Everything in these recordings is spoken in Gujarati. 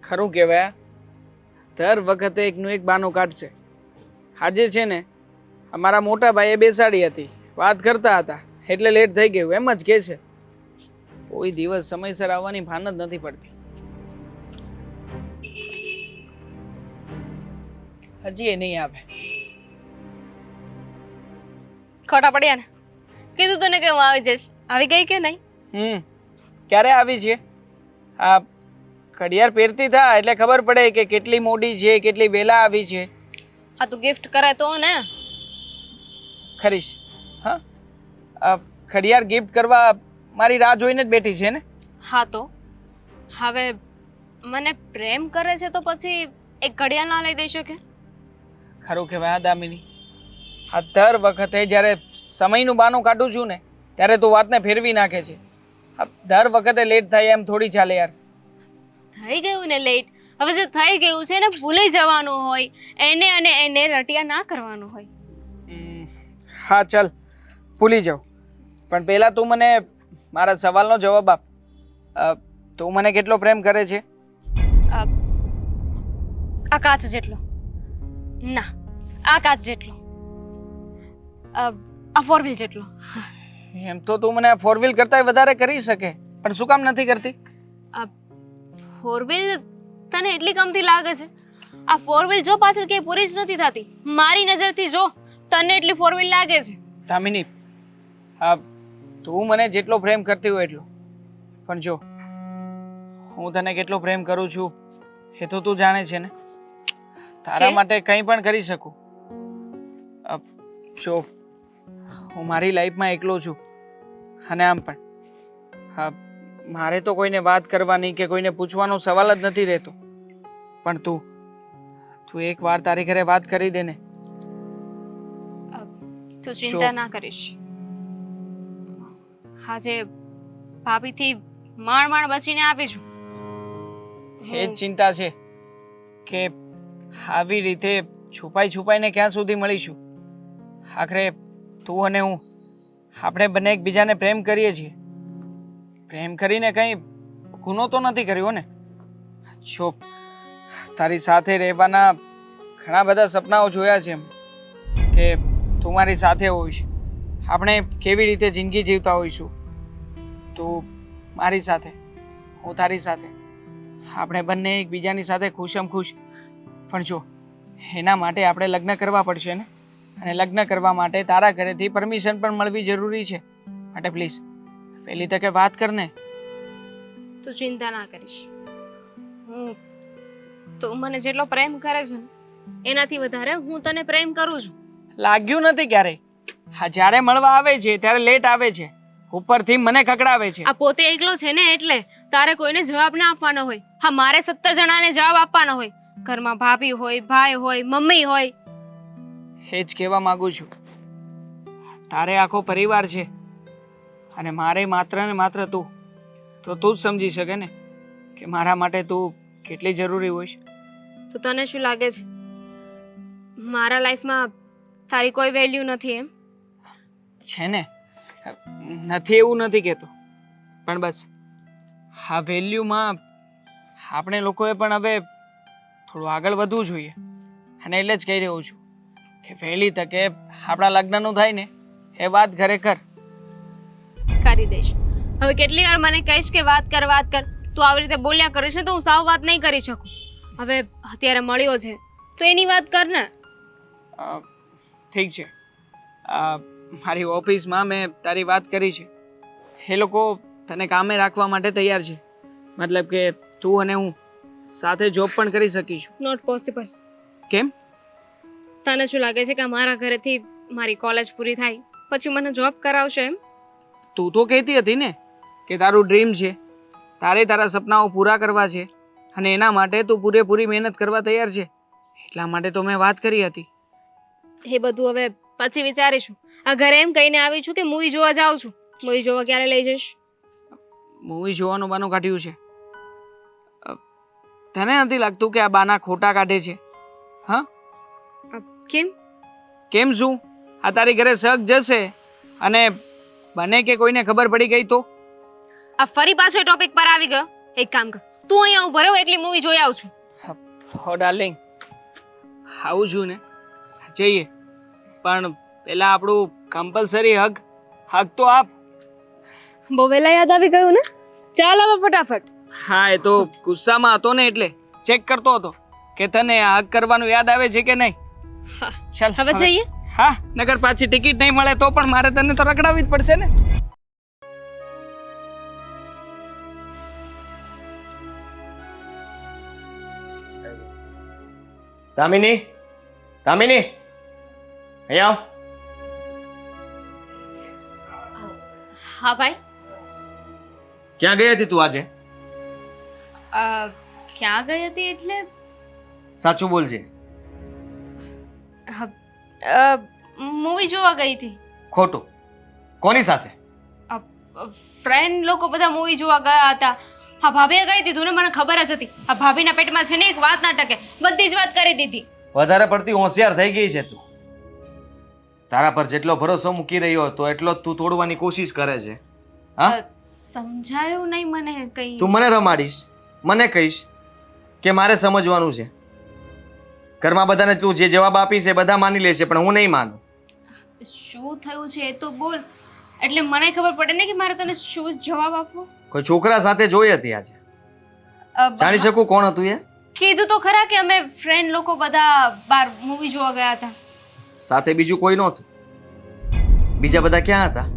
ખરું કહેવાય. દર વખતે એકનું એક બાનું કાઢશે. આજે છે ને અમારા મોટા ભાઈએ બેસાડી હતી, વાત કરતા હતા એટલે લેટ થઈ ગયું એમ જ કહે છે. કોઈ દિવસ સમયસર આવવાની ભાન જ નથી પડતી. હજી એ નહીં આવે. ખોટા પડ્યા ને. કીધું તને કે હું આવી જઈશ. આવી ગઈ કે નહીં? ક્યારે આવી છે? આ ઘડિયાળ પહેરતી થા એટલે ખબર પડે કે કેટલી મોડી છે, કેટલી વહેલા આવી છે. આ તું ગિફ્ટ કરે તો ને. ખરીશ. હા, ઘડિયાળ ગિફ્ટ કરવા મારી રાહ જોઈને જ બેઠી છે ને? હા તો હવે મને પ્રેમ કરે છે તો પછી એક ઘડિયાળ ના લઈ દઈ શકે? ખરું કહેવાય હા દામિની. આ દર વખતે જ્યારે સમયનું બાનું કાઢું છું ને ત્યારે તું વાતને ફેરવી નાખે છે. આ દર વખતે લેટ થાય એમ થોડી ચાલે યાર. થઈ ગયું ને લેટ. હવે જે થઈ ગયું છે એને ભૂલી જવાનું હોય, એને અને એને રટિયા ના કરવાનું હોય. હા ચાલ ભૂલી જાઉં, પણ પહેલાં તું મને મારા સવાલનો જવાબ આપ. તું મને કેટલો પ્રેમ કરે છે? આ કાચ જેટલો ના, આ કાચ જેટલો, આ ફોર વ્હીલ જેટલો. એમ તો તું મને ફોર વ્હીલ કરતાં વધારે કરી શકે, પણ શું કામ નથી કરતી? ફોર વ્હીલ તને એટલી કમથી લાગે છે? આ ફોર વ્હીલ જો પાછળ ક્યાંય પૂરી જ નથી થતી. મારી નજરથી જો તને એટલી ફોર વ્હીલ લાગે છે. દામિની, તું મને જેટલો પ્રેમ કરતી હોય એટલો, પણ જો હું તને કેટલો પ્રેમ કરું છું એ તો તું જાણે છે ને. તારા માટે કંઈ પણ કરી શકું. જો હું મારી લાઈફમાં એકલો છું અને આમ પણ મારે તો કોઈને વાત કરવાની કે કોઈને પૂછવાનો સવાલ જ નથી રહેતો, પણ તું એકવાર તારી ઘરે વાત કરી દે ને. તું ચિંતા ના કરીશ. આજે ભાભીથી માણ બચીને આવી છું. એ જ ચિંતા છે કે આવી રીતે છુપાઈને ક્યાં સુધી મળીશું. આખરે તું અને હું આપણે બંને એકબીજાને પ્રેમ કરીએ છીએ. પ્રેમ કરીને કંઈ ગુનો તો નથી કર્યો ને? જો તારી સાથે રહેવાના ઘણા બધા સપનાઓ જોયા છે કે તું મારી સાથે હોઈશ, આપણે કેવી રીતે જિંદગી જીવતા હોઈશું, તું મારી સાથે, હું તારી સાથે, આપણે બંને એકબીજાની સાથે ખુશમ ખુશ. પણ જો એના માટે આપણે લગ્ન કરવા પડશે ને, અને લગ્ન કરવા માટે તારા ઘરેથી પરમિશન પણ મળવી જરૂરી છે. માટે પ્લીઝ પહેલી તકે વાત કર ને. તું ચિંતા ના કરીશ. તું મને જેટલો પ્રેમ કરે છે એનાથી વધારે હું તને પ્રેમ કરું છું. લાગ્યું નથી ક્યારેય. હા, જ્યારે મળવા આવે છે ત્યારે લેટ આવે છે, ઉપરથી મને ખકડાવે છે. આ પોતે એકલો છે ને એટલે તારે કોઈને જવાબ ના આપવાનો હોય. હા, મારે 17 જણાને જવાબ આપવાનો હોય. ઘરમાં ભાભી હોય, ભાઈ હોય, મમ્મી હોય. એ જ કહેવા માંગુ છું. તારે આખો પરિવાર છે અને મારે માત્ર ને માત્ર તું. તો તું જ સમજી શકે ને કે મારા માટે તું કેટલી જરૂરી હોઈશ. તો તને શું લાગે છે મારા લાઈફમાં તારી કોઈ વેલ્યુ નથી એમ? છે ને, નથી એવું નથી કહેતો, પણ બસ આ વેલ્યુમાં આપણે લોકોએ પણ હવે થોડું આગળ વધવું જોઈએ. અને એટલે જ કહી રહ્યો છું કે વહેલી તકે આપણા લગ્નનું થાય ને એ વાત ઘરે કર. કરી દઈશ. હવે કેટલી વાર મને કહીશ કે વાત કર તું આવી રીતે બોલ્યા કરીશ ને તો હું સાવ વાત નહીં કરી શકું. હવે અત્યારે મળ્યો છે તો એની વાત કર ને. ઠીક છે, મારી ઓફિસમાં મેં તારી વાત કરી છે. એ લોકો તને કામે રાખવા માટે તૈયાર છે. મતલબ કે તું અને હું સાથે જોબ પણ કરી શકીશું. Not possible. કેમ? તને શું લાગે છે કે મારા ઘરેથી મારી કોલેજ પૂરી થાય પછી મને જોબ કરાવશે એમ? તું તો કહેતી હતી ને કે તારું ડ્રીમ છે, તારે તારા સપનાઓ પૂરા કરવા છે અને એના માટે તું પૂરેપૂરી મહેનત કરવા તૈયાર છે. એટલા માટે તો મેં વાત કરી હતી. એ બધું હવે પછી વિચારીશું. આ ઘરે એમ કહીને આવી છું કે મૂવી જોવા જાઉં છું. મૂવી જોવા ક્યારે લઈ જઈશ? મૂવી જોવાનું બાનું કાઢ્યું છે. તને નથી લાગતું કે આ બાના ખોટા કાઢે છે? હા, કેમ? કેમ શું? આ તારી ઘરે શક જશે અને બને કે કોઈને ખબર પડી ગઈ તો? આ ફરી પાછો ટોપિક પર આવી ગયો. એક કામ કર, તું અહીંયા ઉભો રહ્યો, એકલી મૂવી જોઈ આવું છું. હો ડાર્લિંગ, આવું છું ને, જઈએ. પણ પેલા આપણું કમ્પલસરી હગ તો આપ. બહુ વહેલા યાદ આવી ગયું ને? ચાલ હવે ફટાફટ. હા, એ તો ગુસ્સામાં હતો ને એટલે ચેક કરતો હતો કે તને આ હગ કરવાનું યાદ આવે છે કે નહીં. હા, ચાલ હવે જઈએ. હા, નગર પાછી ટિકિટ નહીં મળે તો પણ મારે તને તો રખડાવવી જ પડશે ને. દામિની, દામિની, અહીંયા આવ. હા ભાઈ. ક્યાં ગઈ હતી તું આજે? ક્યાં ગઈ હતી એટલે? સાચું બોલજે. મૂવી જોવા ગઈ હતી. ખોટું. કોની સાથે? ફ્રેન્ડ લોકો બધા મૂવી જોવા ગયા હતા. હા, ભાભીએ કહી દીધું ને, મને ખબર જ હતી. આ ભાભીના પેટમાં છે ને એક વાત ના ટકે, બધી જ વાત કરી દીધી. વધારે પડતી હોશિયાર થઈ ગઈ છે તું. તારા પર જેટલો ભરોસો મૂકી રહ્યો હતો એટલો જ તું તોડવાની કોશિશ કરે છે. હા, સમજાયું નહીં મને કઈ. તું મને રમાડીશ, મને કહીશ કે મારે સમજવાનું છે. ઘરમાં બધાને તું જે જવાબ આપીશ એ બધા માની લેશે, પણ હું નહીં માનું. શું થયું છે એ તો બોલ, એટલે મને ખબર પડે ને કે મારે તને શું જવાબ આપવો. કોઈ છોકરા સાથે જોઈ હતી આજે? જાણી શકું કોણ હતું એ? કીધું તો ખરા કે અમે ફ્રેન્ડ લોકો બધા બહાર મૂવી જોવા ગયા હતા. સાથે બીજું કોઈ નહોતું? બીજા બધા ક્યાં હતા?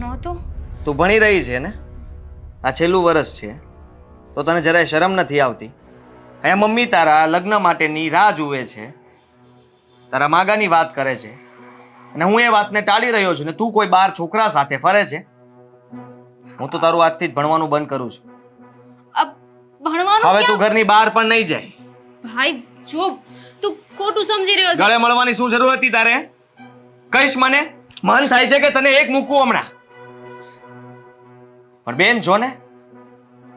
નહોતું. તું ભણી રહી છે ને? આ છેલ્લું વર્ષ છે તો તને જરાય શરમ નથી આવતી? અહીંયા મમ્મી તારા લગ્ન માટેની રાહ જુએ છે, તારા માગાની વાત કરે છે, અને હું એ વાતને ટાળી રહ્યો છું ને તું કોઈ બાર છોકરા સાથે ફરે છે. હું તો તારું આજથી જ ભણવાનું બંધ કરું છું. ભણવાનું હવે તું ઘરની બહાર પણ નહીં જાય. ભાઈ જો તું ખોટું સમજી રહ્યો છે. ગળે મળવાની શું જરૂર હતી તારે? કહીશ મને? મન થાય છે કે તને એક મૂકવું હમણાં. પણ બેન જો ને,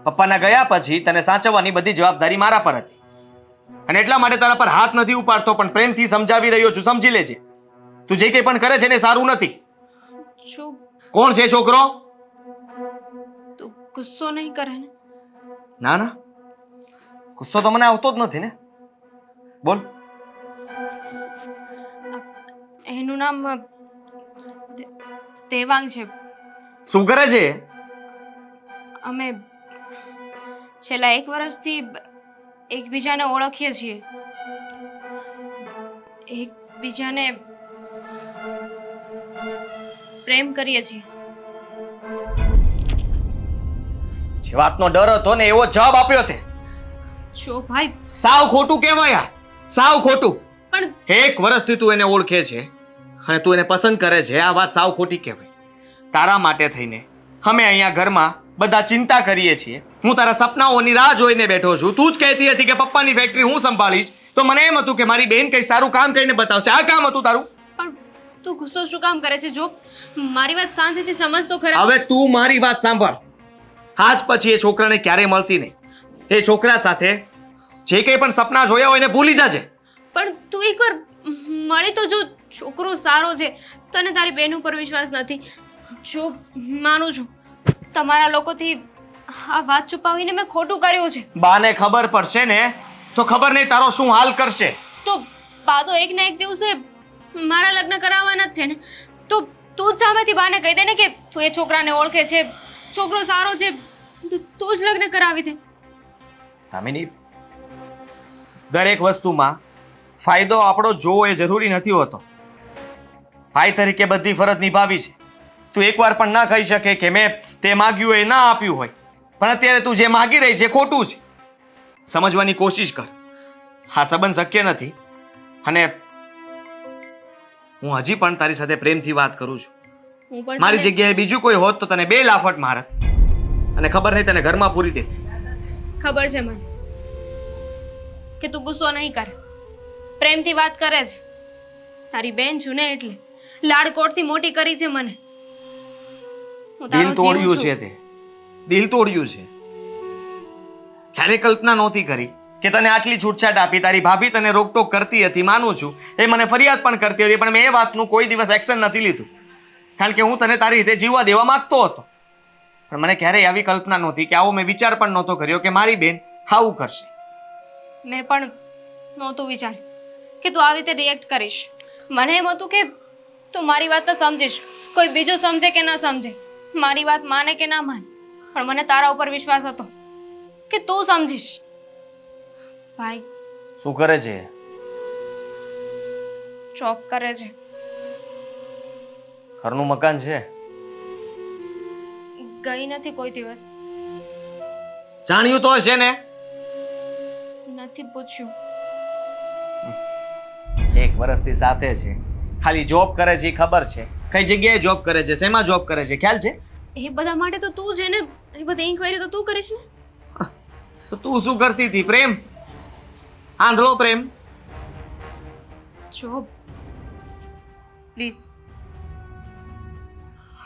પપ્પાના ગયા પછી તને સાચવવાની બધી જવાબદારી મારા પર હતી, અને એટલા માટે તારા પર હાથ નથી ઉપાડતો, પણ પ્રેમથી સમજાવી રહ્યો છું. સમજી લેજે, તું જે કંઈ પણ કરે છે ને સારું નથી. શું? કોણ છે છોકરો? તું ગુસ્સો નહીં કરે ને? ના ના, ગુસ્સો તો મને આવતો જ નથી ને. બોલ. એનું નામ દેવાંગ છે. શું કરે છે? અમે છેલ્લા 1 વર્ષથી એકબીજાને ઓળખીએ છીએ. એકબીજાને પ્રેમ કરીએ છીએ. જે વાતનો ડર હતો ને એવો જવાબ આપ્યો તે. જો ભાઈ, સાવ ખોટું કહેવાય આ, સાવ ખોટું. પણ 1 વર્ષથી તું એને ઓળખે છે અને તું એને પસંદ કરે છે, આ વાત સાવ ખોટી કહેવાય. તારા માટે થઈને અમે અહીંયા ઘરમાં બધા ચિંતા કરીએ છીએ. હું તારા સપનાઓની રાહ જોઈને બેઠો છું. તું જ કહેતી હતી કે પપ્પાની ફેક્ટરી હું સંભાળીશ, તો મને એમ હતું કે મારી બેન કંઈ સારું કામ કરીને બતાવશે. આ કામ હતું તારું. પણ તું ગુસ્સો શું કામ કરે છે? જો મારી વાત શાંતિથી સમજ તો ખરા. હવે તું મારી વાત સાંભળ. આજ પછી એ છોકરાને ક્યારેય મળતી નહીં. એ છોકરા સાથે જે કંઈ પણ સપના જોયા હોય એને ભૂલી જાજે. પણ તું એકવાર મળી તો જો. છોકરો સારો છે, તને તારી બેન ઉપર વિશ્વાસ નથી. જો માનું છું તમારા લોકોથી આ વાત છુપાવીને મેં ખોટું કર્યું છે. બાને ખબર પડશે ને તો ખબર નહીં તારો શું હાલ કરશે. તો બા તો એક ના એક દિવસે મારા લગ્ન કરાવવાના જ છે ને. તો તું જ સામેથી બાને કહી દે ને કે તું એ છોકરાને ઓળખે છે, છોકરો સારો છે, તું જ લગ્ન કરાવી દે. દામિની, દરેક વસ્તુમાં ફાયદો આપણો જોવો એ જરૂરી નથી હોતો. ભાઈ તરીકે બધી ફરજ નિભાવી છે. તું એકવાર પણ ના કહી શકે કે મેં તે માગ્યું એ ના આપ્યું હોય. પણ અત્યારે તું જે માગી રહી છે ખોટું છે. સમજવાની કોશિશ કર. આ સંબંધ શક્ય નથી, અને હું હજી પણ તારી સાથે પ્રેમથી વાત કરું છું. હું પણ મારી જગ્યાએ બીજું કોઈ હોત તો તને 2 લાફટ મારત, અને ખબર નહીં તને ઘરમાં પૂરી દે. ખબર છે મને કે તું ગુસ્સો નહીં કરે, પ્રેમથી વાત કરે છે. તારી બેન છું ને એટલે લાડકોડથી મોટી કરી છે મને. હું તારો દિલ જીવ તોડ્યું છું. છે તે, દિલ તોડ્યું છે. ક્યારે કલ્પના નહોતી કરી કે તને આટલી છૂટછાટ આપી. તારી ભાભી તને રોકટોક કરતી હતી, માનું છું. એ મને ફરિયાદ પણ કરતી હતી, પણ મેં એ વાતનું કોઈ દિવસ એક્શન નથી લીધું, કારણ કે હું તને તારી રીતે જીવવા દેવા માંગતો હતો. પણ મને ક્યારેય આવી કલ્પના નહોતી કે આવો મેં વિચાર પણ નહોતો કર્યો કે મારી બેન આવું કરશે. મેં પણ નહોતું વિચાર્યું કે તું આવી રીતે રિએક્ટ કરીશ. મને એમ હતું કે તું મારી વાત તો સમજીશ, કોઈ બીજું સમજે કે ના સમજે, મારી વાત માને કે ના માને, પણ મને તારા ઉપર વિશ્વાસ હતો કે તું સમજીશ. ભાઈ શું કરે છે? જોબ કરે છે. ઘરનું મકાન છે? ગઈ નથી કોઈ દિવસ. જાણ્યું તો હશે ને? નથી પૂછ્યું. 1 વર્ષથી સાથે છે, ખાલી જોબ કરે છે એ ખબર છે. કઈ જગ્યાએ જોબ કરે છે, શેમાં જોબ કરે છે ખ્યાલ છે? એ બધા માટે તો તું છે ને, એ બધી ઇન્ક્વાયરી તો તું કરીશ ને. તો તું શું કરતી હતી? પ્રેમ, આંધળો પ્રેમ. જોબ પ્લીઝ,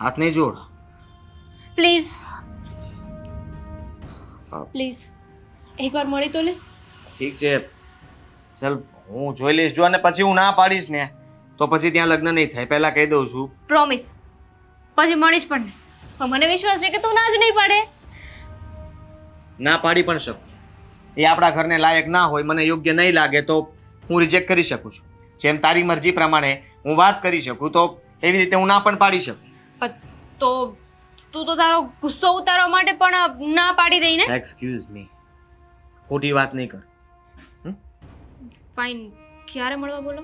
હાથ નહીં જોડ. પ્લીઝ પ્લીઝ એકવાર મળી તો લે. ઠીક છે, ચલ હું જોઈ લઈશ. જો અને પછી હું ના પાડીશ ને તો પછી ત્યાં લગ્ન નહીં થાય, પહેલા કહી દઉં છું. પ્રોમિસ. પછી મળીશ પણ નહીં. પણ મને વિશ્વાસ છે કે તું ના જ નહીં પાડે. ના પાડી પણ શકું. એ આપણા ઘરને લાયક ના હોય, મને યોગ્ય નહીં લાગે તો હું રિજેક્ટ કરી શકું છું. જેમ તારી મરજી પ્રમાણે હું વાત કરી શકું તો એવી રીતે હું ના પણ પાડી શકું. તો તું તો તારો ગુસ્સો ઉતારવા માટે પણ ના પાડી દઈ ને. એક્સક્યુઝ મી, ખોટી વાત નહીં કર. ફાઇન. ક્યારે મળવા બોલો?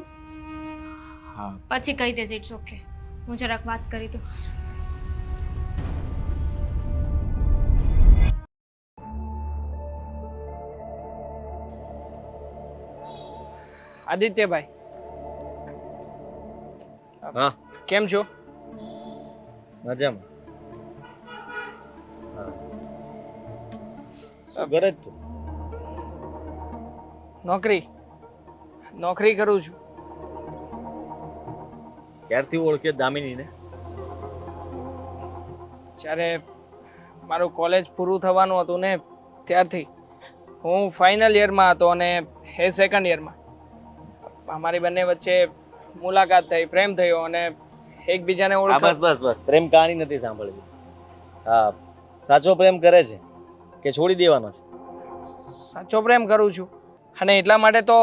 હા, પછી કહી દેજે. It's okay. હું જરાક વાત કરી દઉં. આદિત્યભાઈ, હા કેમ છો? મજામાં. શું કરે તું? નોકરી કરું છું. ક્યારથી ઓળખે દામિનીને? જ્યારે મારું કોલેજ પૂરું થવાનું હતું ને ત્યારથી. હું ફાઇનલ યરમાં હતો અને એ સેકન્ડ યરમાં. અમારી બંને વચ્ચે મુલાકાત થઈ, પ્રેમ થયો અને એકબીજાને ઓળખ. બસ પ્રેમ કહાની નથી સાંભળવી. હા, સાચો પ્રેમ કરે છે કે છોડી દેવાનો છે? સાચો પ્રેમ કરું છું અને એટલા માટે તો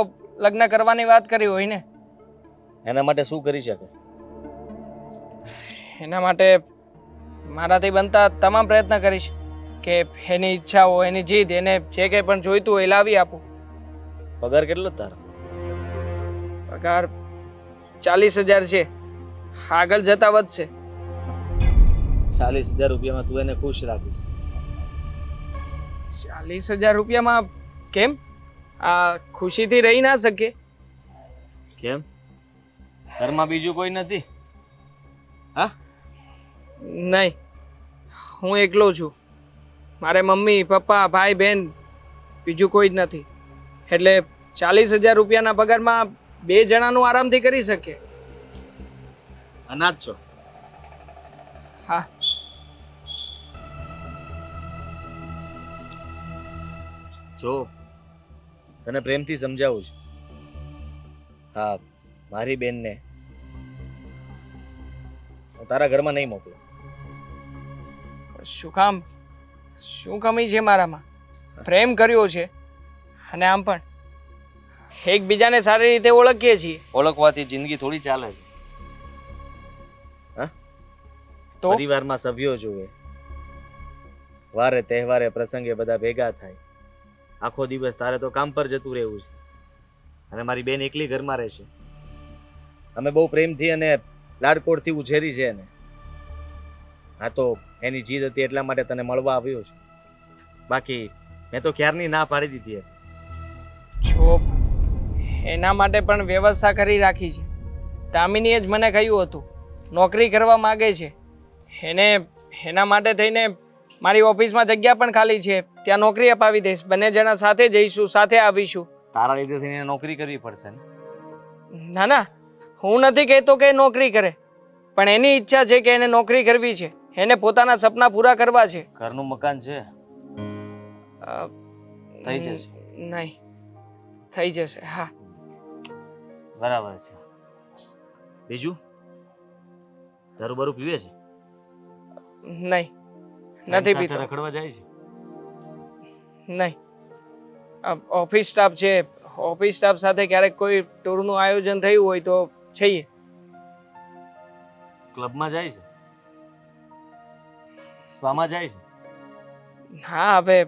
લગ્ન કરવાની વાત કરી હોય ને. એના માટે શું કરી શકે? એના માટે મારાથી બનતા તમામ પ્રયત્ન કરીશ કે એની ઈચ્છાઓ, એની જીદ, એને જે કંઈ પણ જોઈતું હોય એ લાવી આપું. પગાર કેટલો તારો? પગાર 40,000 છે, આગળ જતા વધશે. 40,000 રૂપિયામાં તું એને ખુશ રાખીશ? 40,000 રૂપિયામાં કેમ? આ ખુશીથી રહી ના શકે? કેમ, ઘરમાં બીજું કોઈ નથી? હા, નહીં, હું એકલો છું. મારે મમ્મી, પપ્પા, ભાઈ, બહેન, બીજું કોઈ જ નથી. એટલે 40,000 રૂપિયાના પગારમાં 2 જણાનું આરામથી કરી શકે. અનાથ છો? હા. જો તને પ્રેમથી સમજાવું છું. હા, મારી બેનને હું તારા ઘરમાં નહીં મોકલું. શું કામ? શું કમી છે મારામાં? પ્રેમ કર્યો છે અને આમ પણ એકબીજાને સારી રીતે ઓળખીએ છીએ. ઓળખવાથી જિંદગી થોડી ચાલે છે. હા, તો પરિવારમાં સભ્યો જોઈએ, વારે તહેવારે પ્રસંગે બધા ભેગા થાય. આખો દિવસ તારે તો કામ પર જતું રહેવું છે અને મારી બેન એકલી ઘરમાં રહેશે. અમે બહુ પ્રેમથી અને લાડકોડથી ઉછેરી છે એને. હા, તો એની જીદ હતી એટલા માટે તને મળવા આવ્યો છું. બાકી મેં તો ક્યારની ના પાડી દીધી હતી. જો એના માટે પણ વ્યવસ્થા કરી રાખી છે. દામિનીએ જ મને કહ્યું હતું નોકરી કરવા માગે છે. એના માટે થઈને મારી ઓફિસમાં જગ્યા પણ ખાલી છે, ત્યાં નોકરી અપાવી દઈશ. બંને જણા સાથે જઈશું, સાથે આવીશું. તારા લીધે થઈને નોકરી કરવી પડશે ને? ના ના, હું નથી કહેતો કે એ નોકરી કરે, પણ એની ઈચ્છા છે કે એને નોકરી કરવી છે, એને પોતાના સપના પૂરા કરવા છે. ઘરનું મકાન છે? થઈ જશે. નહીં, થઈ જશે. હા, બરાબર છે. બીજું દારૂ બારૂ પીવે છે? નહીં, નથી સાથે પીતો રખડવા જાય છે? નહીં ઓફિસ સ્ટાફ છે ઓફિસ સ્ટાફ સાથે ક્યારેક કોઈ ટૂરનું આયોજન થયું હોય તો જઈએ ક્લબમાં જાય છે? સ્પામાં જાય છે? હા હવે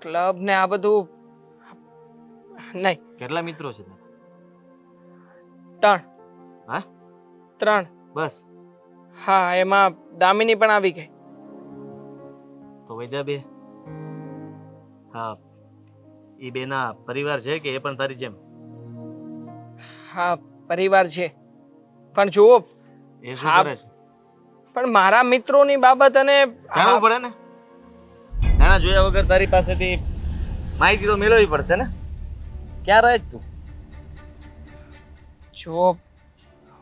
ક્લબ ને આ બધું નહીં કેટલા મિત્રો છે તારા? 3 હા 3 બસ? હા એમાં દામિની પણ આવી ગઈ તો વૈદ્યા બે? હા એ બેના પરિવાર છે કે એ પણ તારી જેમ? હા પરિવાર છે પણ જુઓ એ શું હા. કરે છે? પણ મારા મિત્રોની બાબત અને જાણવું પડે ને. જાણા જોયા વગર તારી પાસેથી માહિતી તો મેળવવી પડશે ને. ક્યાં રહે છે તું? જુઓ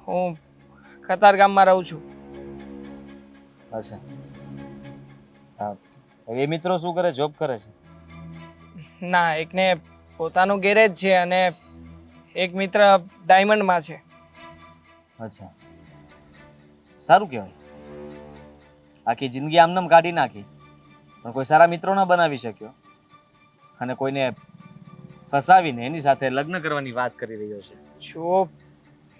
હું કતારગામમાં રહું છું અચ્છા હા હવે એ મિત્રો શું કરે? જોબ કરે છે? ના એકને પોતાનું ગેરેજ છે અને એક મિત્ર ડાયમંડમાં છે અચ્છા સારું કહેવાય. આખી જિંદગી આમનામ કાઢી નાખી પણ કોઈ સારા મિત્રો ન બનાવી શક્યો અને કોઈને ફસાવીને એની સાથે લગ્ન કરવાની વાત કરી રહ્યો છે. જુઓ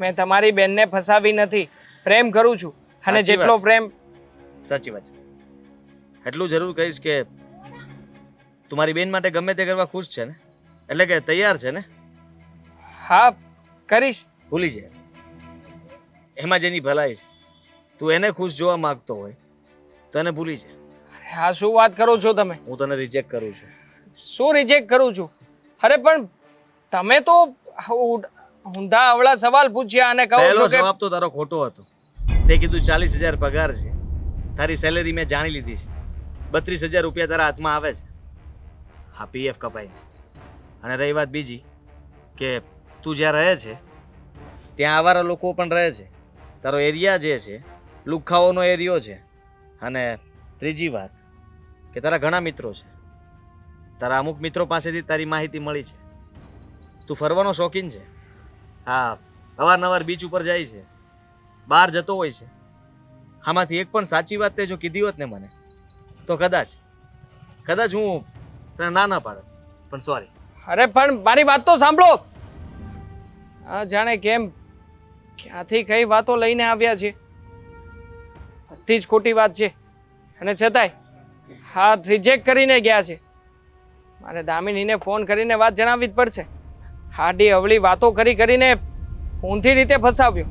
મેં તમારી બેનને ફસાવી નથી પ્રેમ કરું છું અને સાચી જેટલો વાત. પ્રેમ સાચી વાત છે. એટલું જરૂર કહીશ કે તું મારી બેન માટે ગમે તે કરવા ખુશ છે ને? એટલે કે તૈયાર છે ને? હા કરીશ ભૂલી જાય એમાં જેની ભલાઈ છે. તું એને ખુશ જોવા માંગતો હોય તો એને ભૂલી જાય. હા શું વાત કરો છો તમે હું તને રિજેક્ટ કરું છું. શું રિજેક્ટ કરું છું અરે પણ તમે તો ઊંધા અવળા સવાલ પૂછ્યા અને કહો પહેલો છો કે જવાબ તો તારો ખોટો હતો. તે કીધું 40,000 પગાર છે. તારી સેલેરી મેં જાણી લીધી છે. 32,000 રૂપિયા તારા હાથમાં આવે છે. હા પીએફ કપાઈ. અને રહી વાત બીજી કે તું જ્યાં રહે છે ત્યાં આવારા લોકો પણ રહે છે. તારો એરિયા જે છે લુખ્ખાઓનો એરિયો છે. અને ત્રીજી વાત કે તારા ઘણા મિત્રો છે. તારા અમુક મિત્રો પાસેથી તારી માહિતી મળી છે. તું ફરવાનો શોખીન છે. હા અવારનવાર બીચ ઉપર જાય છે, બહાર જતો હોય છે. આમાંથી એક પણ સાચી વાત તે જો કીધી હોત ને મને તો કદાચ હું તને ના પાડત. પણ સોરી. અરે પણ મારી વાત તો સાંભળો આ જાણે કેમ ક્યાંથી કઈ વાતો લઈને આવ્યા છે બધી જ ખોટી વાત છે અને છતાંય હા રિજેક્ટ કરીને ગયા છે મારે દામિનીને ફોન કરીને વાત જણાવવી જ પડશે આડી અવળી વાતો કરીને ઊંધી રીતે ફસાવ્યો